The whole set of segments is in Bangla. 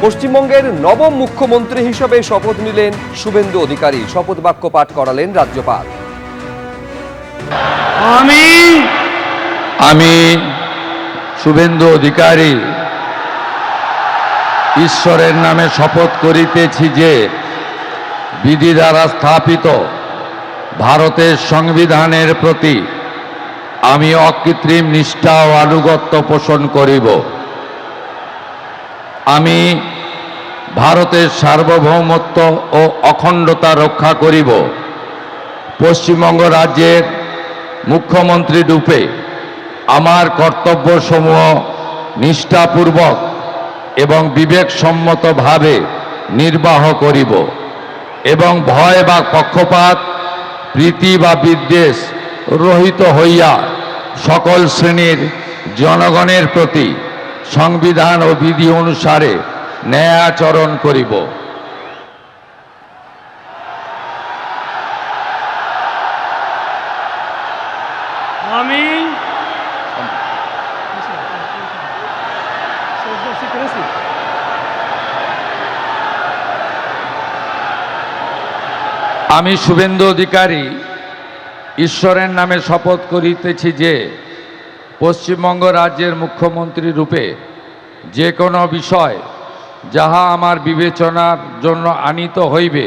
পশ্চিমবঙ্গের নবম মুখ্যমন্ত্রী হিসেবে শপথ নিলেন শুভেন্দু অধিকারী। শপথ বাক্য পাঠ করালেন রাজ্যপাল। আমি শুভেন্দু অধিকারী ঈশ্বরের নামে শপথ করিতেছি যে বিধি দ্বারা স্থাপিত ভারতের সংবিধানের প্রতি আমি অকৃত্রিম নিষ্ঠা ও আনুগত্য পোষণ করিব। আমি ভারতের সার্বভৌমত্ব ও অখণ্ডতা রক্ষা করিব। পশ্চিমবঙ্গ রাজ্যের মুখ্যমন্ত্রী রূপে আমার কর্তব্যসমূহ নিষ্ঠাপূর্বক এবং বিবেকসম্মতভাবে নির্বাহ করিব এবং ভয় বা পক্ষপাত, প্রীতি বা বিদ্বেষ রহিত হইয়া সকল শ্রেণীর জনগণের প্রতি সংবিধান ও বিধি অনুসারে ন্যায়াচরণ করিব। আমি শুভেন্দু অধিকারী ঈশ্বরের নামে শপথ করিতেছি যে পশ্চিমবঙ্গ রাজ্যের মুখ্যমন্ত্রী রূপে যে কোনো বিষয় যাহা আমার বিবেচনার জন্য আনীত হইবে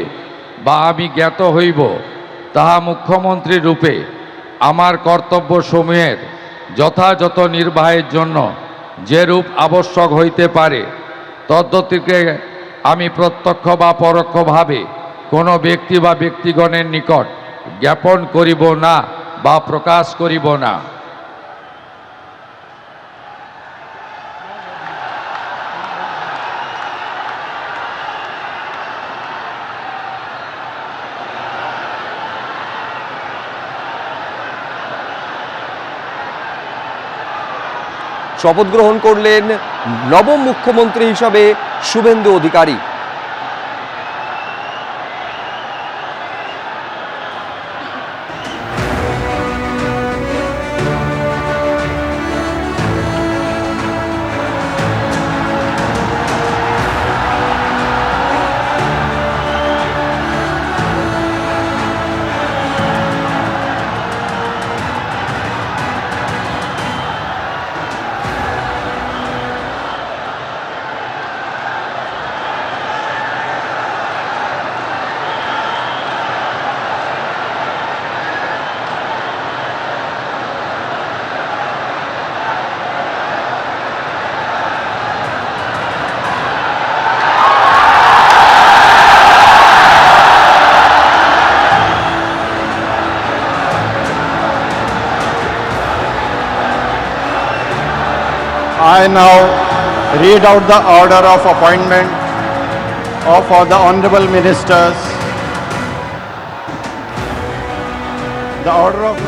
বা আমি জ্ঞাত হইব, তাহা মুখ্যমন্ত্রী রূপে আমার কর্তব্যসমূহের যথাযথ নির্বাহের জন্য যেরূপ আবশ্যক হইতে পারে তদ্গতিকে আমি প্রত্যক্ষ বা পরোক্ষভাবে কোনো ব্যক্তি বা ব্যক্তিগণের নিকট জ্ঞাপন করিব না বা প্রকাশ করিব না। শপথ গ্রহণ করলেন নবম মুখ্যমন্ত্রী হিসাবে Suvendu Adhikari. I now read out the order of appointment of all the honorable ministers. The order of